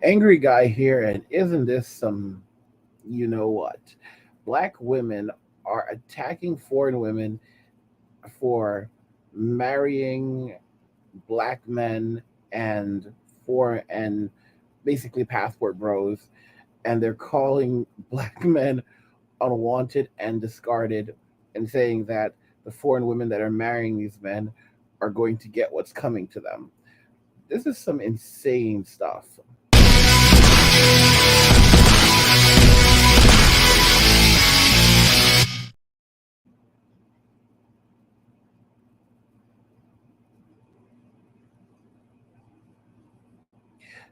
Angry guy here, and isn't this some, you know what? Black women are attacking foreign women for marrying black men and and basically passport bros, and they're calling black men unwanted and discarded, and saying that the foreign women that are marrying these men are going to get what's coming to them. This is some insane stuff.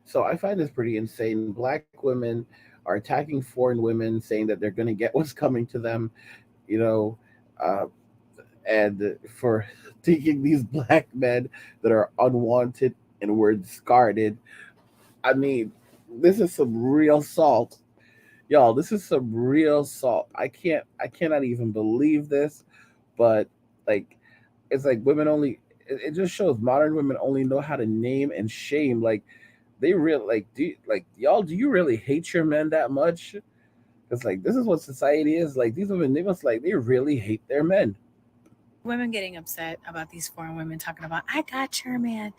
So I find this pretty insane. Black women are attacking foreign women, saying that they're going to get what's coming to them, you know, uh, and for taking these black men that are unwanted and were discarded. I mean, this is some real salt. Y'all, this is some real salt. I cannot even believe this, but like it's like women only it just shows modern women only know how to name and shame. Like they real like y'all, do you really hate your men that much? It's like this is what society is. Like these women, they must like they really hate their men. Women getting upset about these foreign women talking about, I got your man.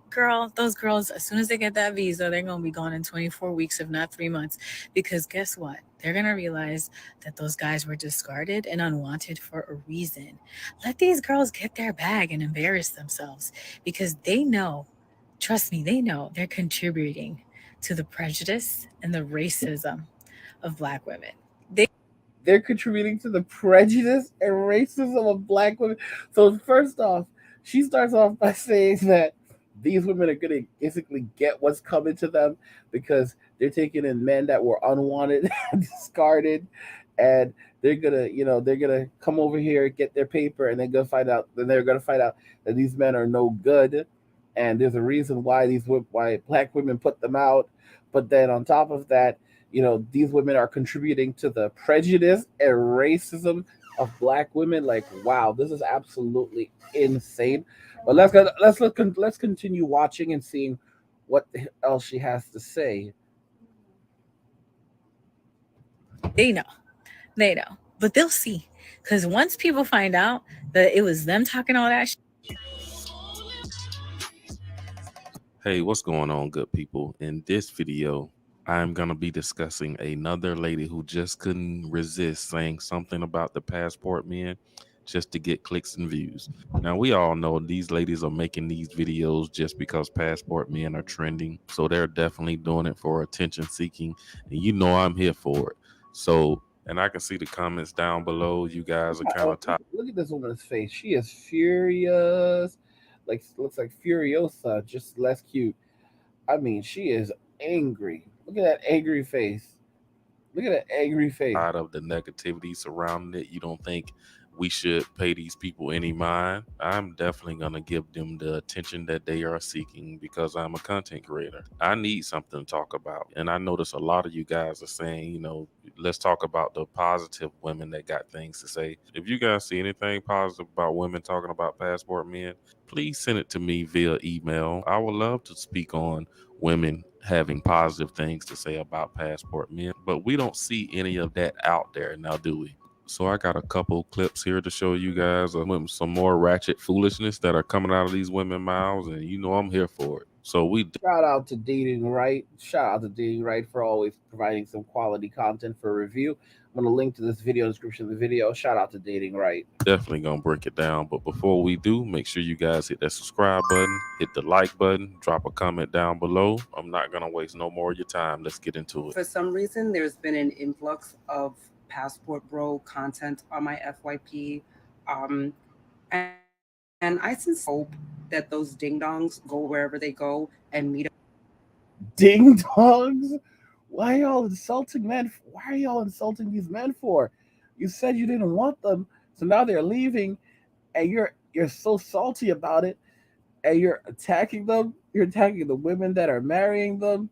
Girl, those girls, as soon as they get that visa, they're going to be gone in 24 weeks, if not 3 months. Because guess what? They're going to realize that those guys were discarded and unwanted for a reason. Let these girls get their bag and embarrass themselves because they know, trust me, they know they're contributing to the prejudice and the racism of Black women. They're contributing to the prejudice and racism of black women. So first off, she starts off by saying that these women are going to basically get what's coming to them because they're taking in men that were unwanted and discarded, and they're gonna come over here, get their paper, and then they're gonna find out that these men are no good, and there's a reason why why black women put them out. But then on top of that, these women are contributing to the prejudice and racism of black women. Like, wow, this is absolutely insane. But let's continue watching and seeing what else she has to say. They know. They know. But they'll see. Because once people find out that it was them talking all that Hey, what's going on, good people? In this video, I'm going to be discussing another lady who just couldn't resist saying something about the passport men just to get clicks and views. Now, we all know these ladies are making these videos just because passport men are trending. So they're definitely doing it for attention seeking. And you know I'm here for it. So, and I can see the comments down below. You guys are kind Oh, of tired. look at this woman's face. She is furious. Like looks like Furiosa, just less cute. I mean, she is angry. Look at that angry face. Look at that angry face. Of the negativity surrounding it. You don't think we should pay these people any mind? I'm definitely going to give them the attention that they are seeking because I'm a content creator. I need something to talk about. And I notice a lot of you guys are saying, let's talk about the positive women that got things to say. If you guys see anything positive about women talking about passport men, please send it to me via email. I would love to speak on women having positive things to say about passport men, but we don't see any of that out there now, do we? So I got a couple clips here to show you guys of some more ratchet foolishness that are coming out of these women mouths, and I'm here for it. So we Shout out to Dating Right. Shout out to Dating Right for always providing some quality content for review. I'm going to link to this video in the description of the video. Shout out to Dating Right. definitely gonna break it down. But before we do, make sure you guys hit that subscribe button, hit the like button, drop a comment down below. I'm not gonna waste no more of your time. Let's get into it. For some reason, there's been an influx of passport bro content on my FYP. And I sincerely hope that those ding dongs go wherever they go and meet. Ding dongs? Why y'all insulting men? Why are y'all insulting these men for? You said you didn't want them, so now they're leaving, and you're so salty about it, and you're attacking them. You're attacking the women that are marrying them,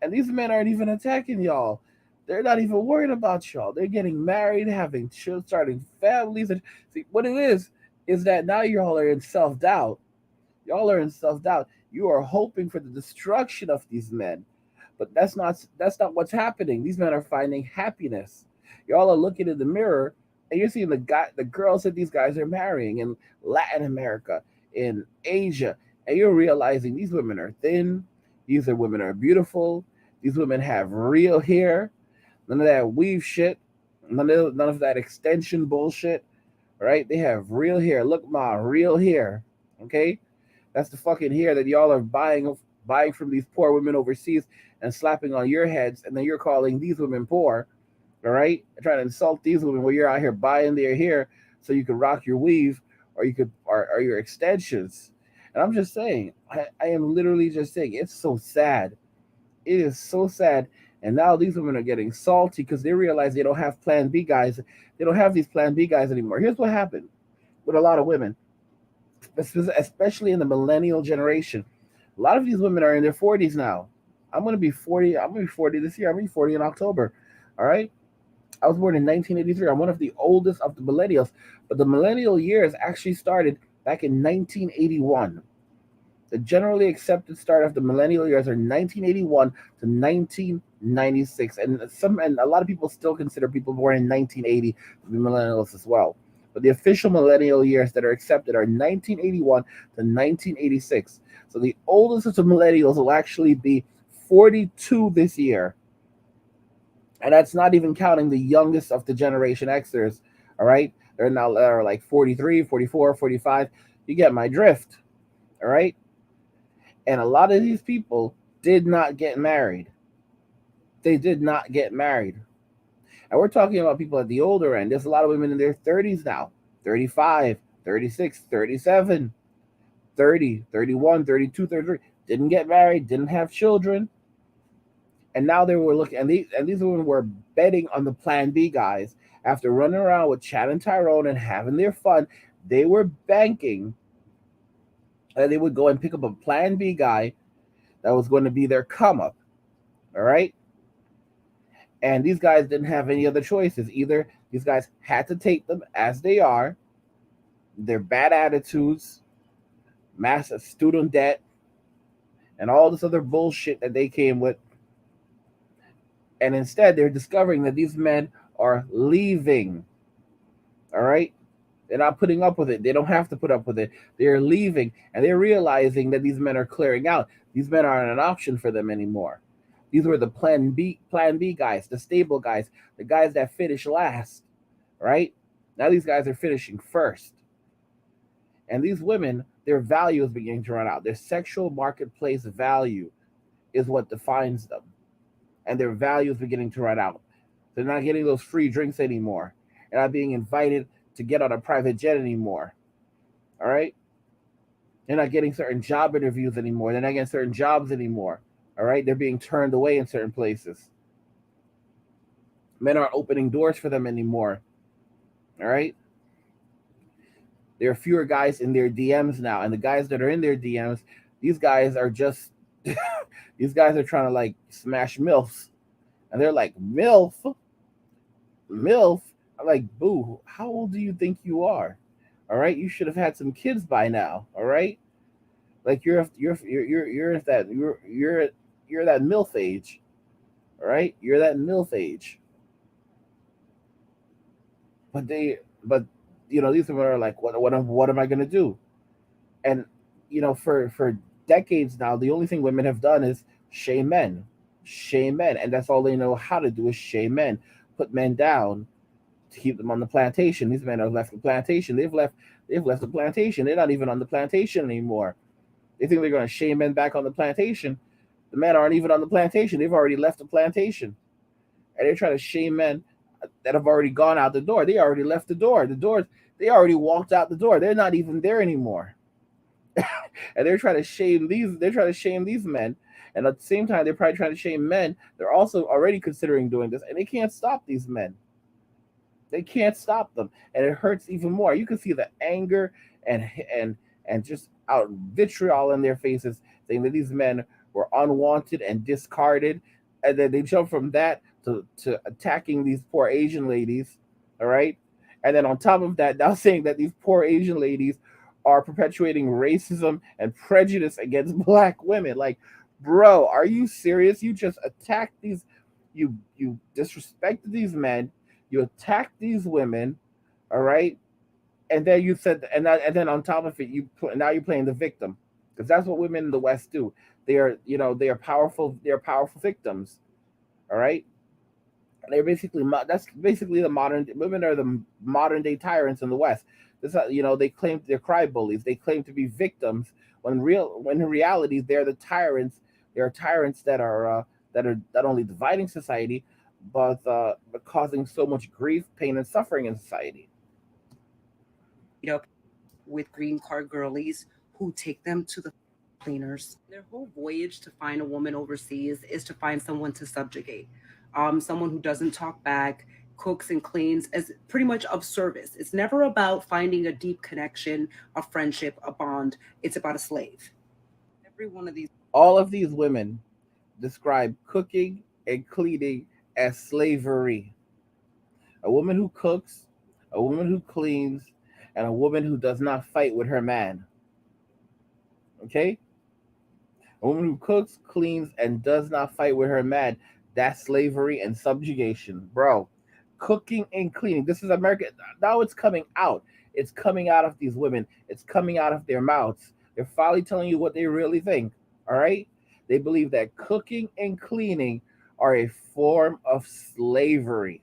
and these men aren't even attacking y'all. They're not even worried about y'all. They're getting married, having children, starting families. And see what it is that now y'all are in self doubt. Y'all are in self doubt. You are hoping for the destruction of these men, But that's not what's happening. These men are finding happiness. Y'all are looking in the mirror and you're seeing the girls that these guys are marrying in Latin America, in Asia, and you're realizing these women are thin, these are women are beautiful, these women have real hair, none of that weave shit, none of that extension bullshit, right? They have real hair. Look, ma, real hair. Okay? That's the fucking hair that y'all are buying from these poor women overseas and slapping on your heads, and then you're calling these women poor, all right? And trying to insult these women while you're out here buying their hair so you could rock your weave or your extensions. And I'm just saying, I am literally just saying, it's so sad. It is so sad. And now these women are getting salty because they realize they don't have Plan B guys. They don't have these Plan B guys anymore. Here's what happened with a lot of women, especially in the millennial generation. A lot of these women are in their 40s now. I'm going to be 40. I'm going to be 40 this year. I'm going to be 40 in October. All right. I was born in 1983. I'm one of the oldest of the millennials, but the millennial years actually started back in 1981. The generally accepted start of the millennial years are 1981 to 1996, and a lot of people still consider people born in 1980 to be millennials as well. But the official millennial years that are accepted are 1981 to 1986. So the oldest of the millennials will actually be 42 this year, and that's not even counting the youngest of the Generation Xers. All right, they're like 43, 44, 45. You get my drift. All right. And a lot of these people did not get married. They did not get married. And we're talking about people at the older end. There's a lot of women in their 30s now, 35, 36, 37, 30, 31, 32, 33. Didn't get married, didn't have children. And now they were looking, and these women were betting on the Plan B guys. After running around with Chad and Tyrone and having their fun, they were banking that they would go and pick up a Plan B guy that was going to be their come up. All right. And these guys didn't have any other choices. Either these guys had to take them as they are, their bad attitudes, massive student debt, and all this other bullshit that they came with. And instead, they're discovering that these men are leaving. All right. They're not putting up with it. They don't have to put up with it. They're leaving, and they're realizing that these men are clearing out. These men aren't an option for them anymore. These were the Plan B guys, the stable guys, the guys that finish last, right? Now these guys are finishing first. And these women, their value is beginning to run out. Their sexual marketplace value is what defines them. And their value is beginning to run out. They're not getting those free drinks anymore. They're not being invited to get on a private jet anymore. All right? They're not getting certain job interviews anymore. They're not getting certain jobs anymore. All right? They're being turned away in certain places. Men aren't opening doors for them anymore. All right? There are fewer guys in their DMs now. And the guys that are in their DMs, these guys are just, these guys are trying to like smash MILFs. And they're like, MILF? MILF? I'm like, boo, how old do you think you are? All right, you should have had some kids by now. All right, like you're that MILF age. All right, you're that MILF age. But these women are like, what am I gonna do? And for decades now, the only thing women have done is shame men, and that's all they know how to do is shame men, put men down to keep them on the plantation. These men have left the plantation. They've left the plantation. They're not even on the plantation anymore. They think they're going to shame men back on the plantation. The men aren't even on the plantation. They've already left the plantation. And they're trying to shame men that have already gone out the door. They already left the door. They already walked out the door. They're not even there anymore. And they're trying to shame these men. And at the same time, they're probably trying to shame men. They're also already considering doing this. And they can't stop these men. They can't stop them, and it hurts even more. You can see the anger and just out vitriol in their faces, saying that these men were unwanted and discarded, and then they jump from that to attacking these poor Asian ladies. All right, and then on top of that, now saying that these poor Asian ladies are perpetuating racism and prejudice against black women. Like, Bro, are you serious? You just attacked these, you disrespected these men, you attacked these women, all right? And then you said, and then on top of it, now you're playing the victim, because that's what women in the West do. They are, they are powerful. They are powerful victims. All right, they're basically that's basically the modern women are the modern day tyrants in the West. They claim they're cry bullies. They claim to be victims when in reality they're the tyrants. They are tyrants that are not only dividing society, but causing so much grief, pain, and suffering in society. Meet up with green card girlies who take them to the cleaners. Their whole voyage to find a woman overseas is to find someone to subjugate, someone who doesn't talk back, cooks and cleans, as pretty much of service. It's never about finding a deep connection, a friendship, a bond. It's about a slave. Every one of these. All of these women describe cooking and cleaning as slavery. A woman who cooks, a woman who cleans, and a woman who does not fight with her man. Okay? A woman who cooks, cleans, and does not fight with her man. That's slavery and subjugation, bro. Cooking and cleaning. This is America. Now it's coming out. It's coming out of these women. It's coming out of their mouths. They're finally telling you what they really think. All right? They believe that cooking and cleaning are a form of slavery.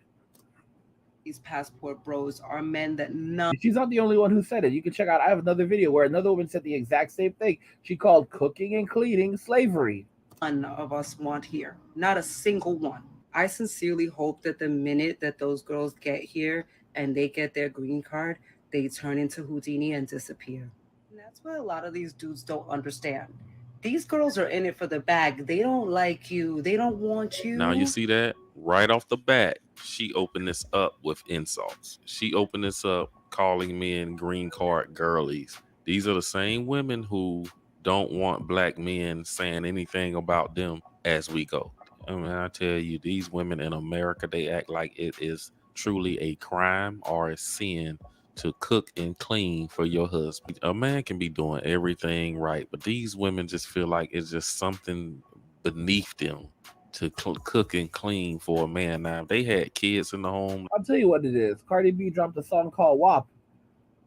These passport bros are men that none She's not the only one who said it. You can check out. I have another video where another woman said the exact same thing. She called cooking and cleaning slavery. of us want here. Not a single one. I sincerely hope that the minute that those girls get here and they get their green card, they turn into Houdini and disappear. And that's what a lot of these dudes don't understand. These girls are in it for the bag. They don't like you. They don't want Now you you. see that right off the bat, she opened this up with insults. She opened this up calling men green card girlies. These are the same women who don't want black men saying anything about them as we go. I mean, I tell you, these women in America, they act like it is truly a crime or a sin to cook and clean for your husband. A man can be doing everything right, but these women just feel like it's just something beneath them to cook and clean for a man. Now, if they had kids in the home, I'll tell you what it is. Cardi B dropped a song called WAP.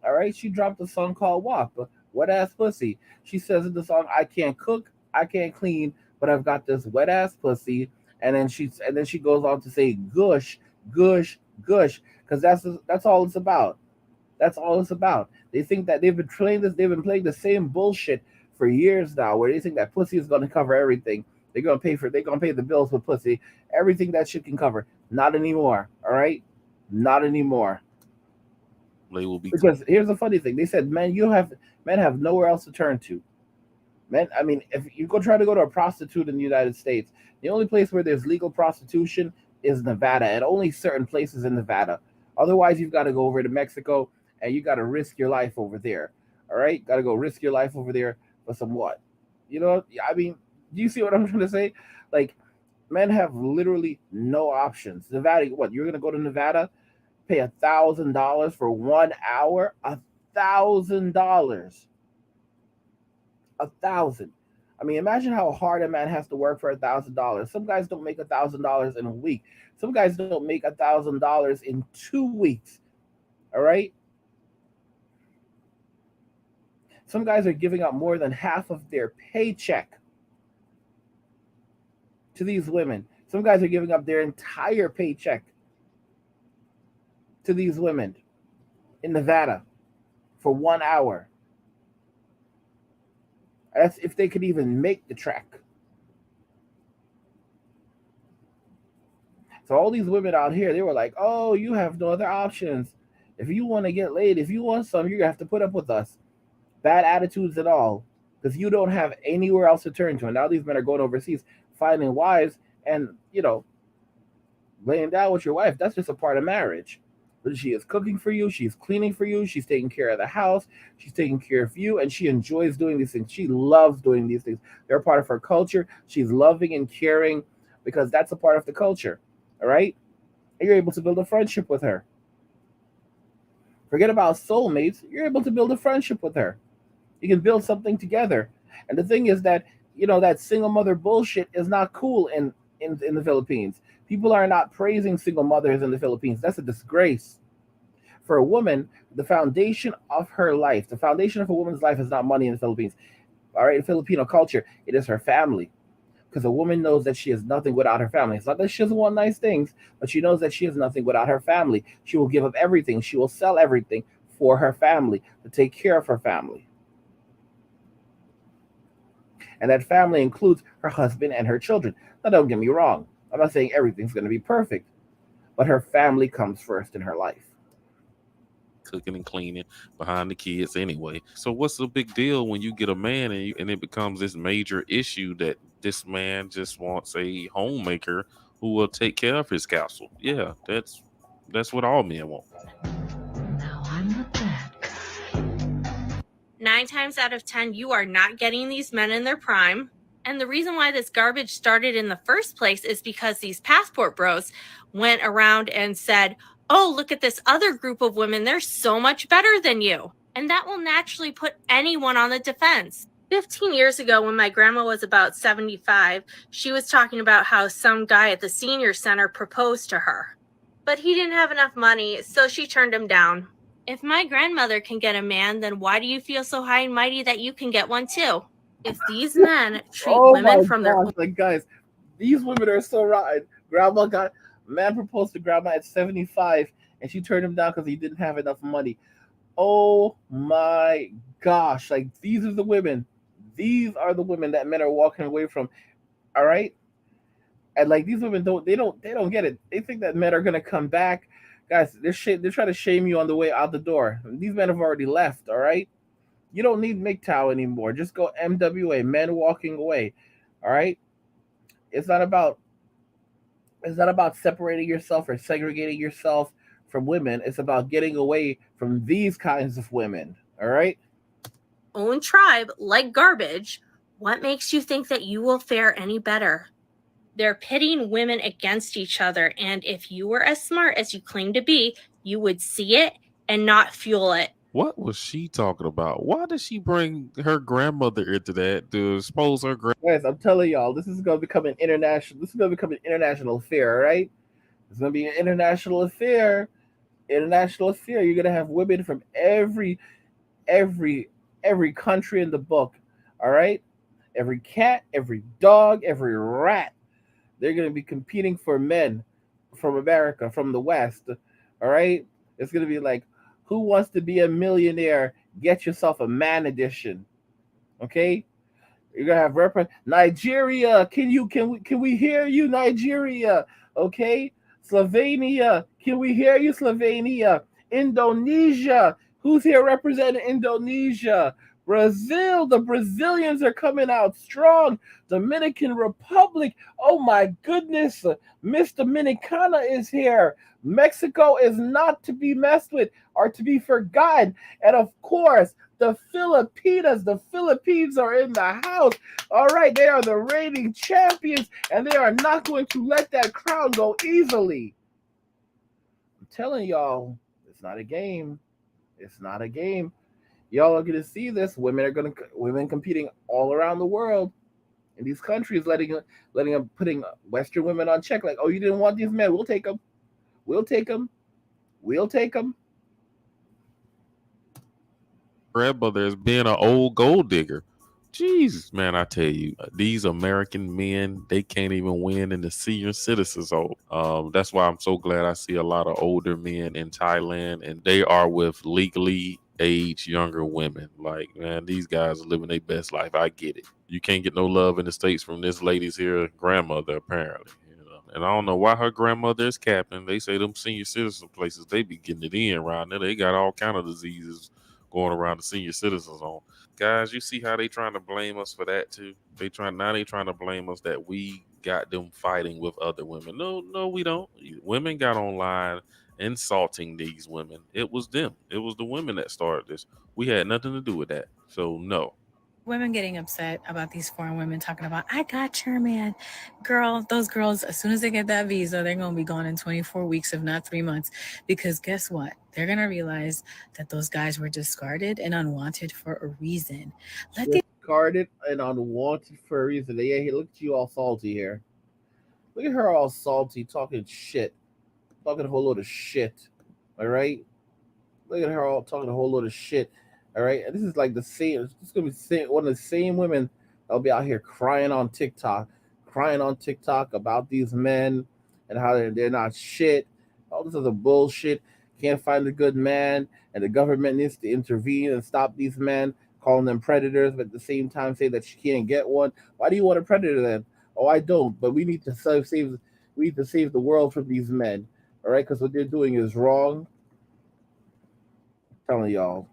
All right, she dropped a song called WAP. Wet ass pussy. She says in the song, "I can't cook, I can't clean, but I've got this wet ass pussy." And then she goes on to say, "Gush, gush, gush," because that's all it's about. That's all it's about. They think that they've been playing this. They've been playing the same bullshit for years now, where they think that pussy is going to cover everything. They're gonna pay for. They're gonna pay the bills with pussy. Everything that shit can cover. Not anymore. All right, not anymore. they will be. Because here's the funny thing: they said, men have nowhere else to turn to. Men, I mean, if you go try to go to a prostitute in the United States, the only place where there's legal prostitution is Nevada, and only certain places in Nevada. Otherwise, you've got to go over to Mexico, and you got to risk your life over there. All right, got to go risk your life over there for some what? I mean, do you see what I'm trying to say? Like, men have literally no options. Nevada, what? You're gonna go to Nevada, pay $1,000 for 1 hour? $1,000. 1,000. I mean, imagine how hard a man has to work for $1,000. Some guys don't make $1,000 in a week. Some guys don't make $1,000 in 2 weeks. All right. Some guys are giving up more than half of their paycheck to these women. Some guys are giving up their entire paycheck to these women in Nevada for 1 hour. That's if they could even make the track. So all these women out here, they were like, "Oh, you have no other options. If you want to get laid, if you want some, you're gonna have to put up with us. Bad attitudes and all, because you don't have anywhere else to turn to." And now these men are going overseas, finding wives, and laying down with your wife. That's just a part of marriage. But she is cooking for you, she's cleaning for you, she's taking care of the house, she's taking care of you, and she enjoys doing these things. She loves doing these things. They're a part of her culture. She's loving and caring because that's a part of the culture. All right? And you're able to build a friendship with her. Forget about soulmates. You're able to build a friendship with her. You can build something together. And the thing is that that single mother bullshit is not cool in the Philippines. People are not praising single mothers in the Philippines. That's a disgrace. For a woman, the foundation of her life, the foundation of a woman's life is not money in the Philippines. All right, in Filipino culture, it is her family. Because a woman knows that she is nothing without her family. It's not that she doesn't want nice things, but she knows that she is nothing without her family. She will give up everything. She will sell everything for her family, to take care of her family. And that family includes her husband and her children. Now, don't get me wrong. I'm not saying everything's going to be perfect, but her family comes first in her life. Cooking and cleaning behind the kids anyway. So what's the big deal when you get a man and it becomes this major issue that this man just wants a homemaker who will take care of his castle? Yeah, that's what all men want. Now I'm the bad guy. 9 times out of 10, you are not getting these men in their prime. And the reason why this garbage started in the first place is because these passport bros went around and said, oh, look at this other group of women. They're so much better than you. And that will naturally put anyone on the defense. 15 years ago, when my grandma was about 75, she was talking about how some guy at the senior center proposed to her. But he didn't have enough money, so she turned him down. If my grandmother can get a man, then why do you feel so high and mighty that you can get one too? If these men treat Oh women my from their gosh, like guys, these women are so rotten. Grandma got Man proposed to grandma at 75 and she turned him down because he didn't have enough money. Oh my gosh, like these are the women. These are the women that men are walking away from. All right? And like these women don't get it. They think that men are gonna come back. Guys, they're trying to shame you on the way out the door. These men have already left, all right? You don't need MGTOW anymore. Just go MWA, men walking away. All right? It's not about it's not about separating yourself or segregating yourself from women. It's about getting away from these kinds of women. All right? own tribe like garbage, what makes you think that you will fare any better? They're pitting women against each other, and if you were as smart as you claim to be, you would see it and not fuel it. What was she talking about? Why did she bring her grandmother into that to expose her Guys, I'm telling y'all, this is gonna become an international affair, all right? It's gonna be an international affair. International affair. You're gonna have women from every every country in the book. All right? Every cat, every dog, every rat. They're gonna be competing for men from America, from the West. All right? It's gonna be like, who wants to be a millionaire? Get yourself a man edition. Okay? You're gonna have Nigeria. Can we hear you, Nigeria? Okay, Slovenia. Can we hear you, Slovenia? Indonesia. Who's here representing Indonesia? Brazil. The Brazilians are coming out strong. Dominican Republic. Oh my goodness, Miss Dominicana is here. Mexico is not to be messed with or to be forgotten. And of course, the Filipinas. The Philippines are in the house. All right, they are the reigning champions, and they are not going to let that crown go easily. I'm telling y'all, it's not a game. It's not a game. Y'all are gonna see this. Women competing all around the world in these countries, letting them putting Western women on check. Like, oh, you didn't want these men? We'll take them. We'll take them. We'll take them. grandmother as being an old gold digger? Jesus, man, I tell you, these American men, they can't even win in the senior citizens home. That's why I'm so glad I see a lot of older men in Thailand, and they are with legally aged younger women. Like, man, these guys are living their best life. I get it. You can't get no love in the States from this lady's here grandmother, apparently. And I don't know why her grandmother is capping. They say them senior citizen places, they be getting it in around there. They got all kind of diseases going around the senior citizens home. Guys, you see how they trying to blame us for that too? They trying to blame us that we got them fighting with other women. No, no, we don't. Women got online insulting these women. It was them. It was the women that started this. We had nothing to do with that. So no. Women getting upset about these foreign women talking about, I got your man. Girl, those girls, as soon as they get that visa, they're going to be gone in 24 weeks, if not 3 months. Because guess what? They're going to realize that those guys were discarded and unwanted for a reason. Let these discarded and unwanted furries, and they look at you all salty here. Look at her all salty, talking shit, talking a whole load of shit. All right, look at her all talking a whole load of shit. All right, and this is like the same. This is gonna be one of the same women that'll be out here crying on TikTok about these men and how they're not shit. All this other bullshit. Can't find a good man, and the government needs to intervene and stop these men, calling them predators, but at the same time say that she can't get one. Why do you want a predator then? Oh, I don't. But we need to save. We need to save the world from these men. All right, because what they're doing is wrong. I'm telling y'all.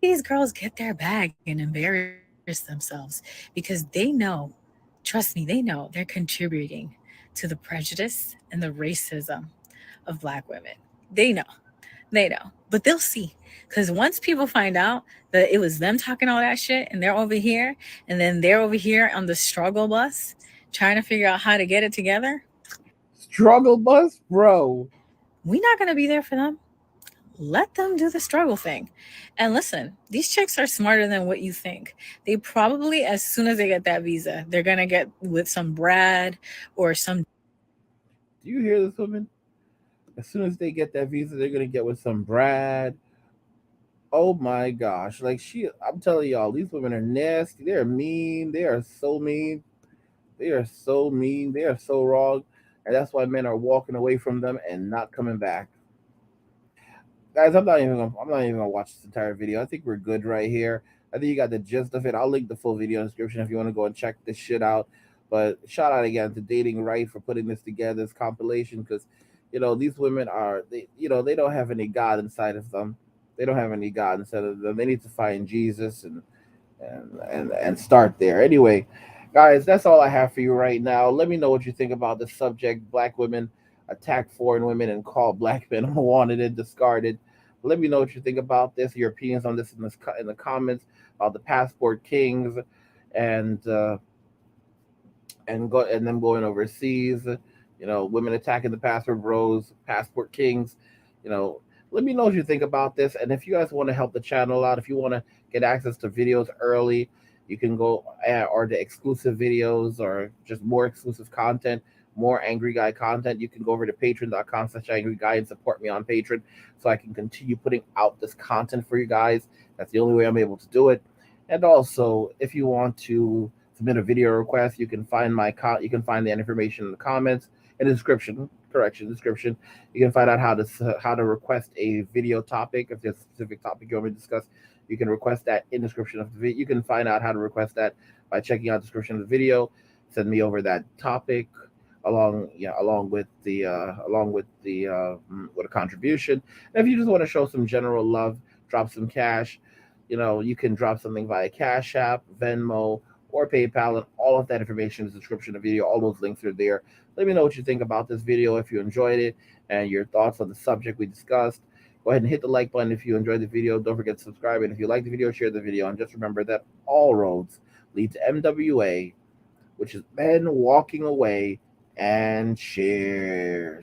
These girls get their bag and embarrass themselves because they know, trust me, they know they're contributing to the prejudice and the racism of Black women. They know. They know. But they'll see. Because once people find out that it was them talking all that shit and they're over here, and then they're over here on the struggle bus trying to figure out how to get it together, Struggle bus, bro. we're not going to be there for them. Let them do the struggle thing. And listen, these chicks are smarter than what you think. They probably, as soon as they get that visa, they're going to get with some Brad or some. Do you hear this woman? As soon as they get that visa, they're gonna get with some Brad. Oh my gosh! Like I'm telling y'all, these women are nasty. They're mean. They are so mean. They are so mean. They are so wrong, and that's why men are walking away from them and not coming back. Guys, I'm not even gonna watch this entire video. I think we're good right here. I think you got the gist of it. I'll link the full video in the description if you want to go and check this shit out. But shout out again to Dating Right for putting this together, this compilation, because these women are they don't have any God inside of them. They don't have any God inside of them. They need to find Jesus and start there. Anyway, guys, that's all I have for you right now. Let me know what you think about the subject: Black women attack foreign women and call Black men unwanted and discarded. Let me know what you think about this. Your opinions on this in the comments about the passport kings and and them going overseas. Women attacking the passport bros, passport kings. You know, let me know what you think about this. And if you guys want to help the channel out, if you want to get access to videos early, you can go or the exclusive videos or just more exclusive content, more Angry Guy content. You can go over to patreon.com/Angry Guy and support me on Patreon so I can continue putting out this content for you guys. That's the only way I'm able to do it. And also, if you want to submit a video request, you can find you can find the information in the comments in the description. Description. You can find out how to request a video topic. If there's a specific topic you want me to discuss, you can request that in the description of the video. You can find out how to request that by checking out the description of the video. Send me over that topic along with a contribution. And if you just want to show some general love, drop some cash. You can drop something via Cash App, Venmo, or PayPal, and all of that information is in the description of the video. All those links are there. Let me know what you think about this video, if you enjoyed it, and your thoughts on the subject we discussed. Go ahead and hit the like button if you enjoyed the video. Don't forget to subscribe, and if you like the video, share the video. And just remember that all roads lead to MWA, which is men walking away, and cheers.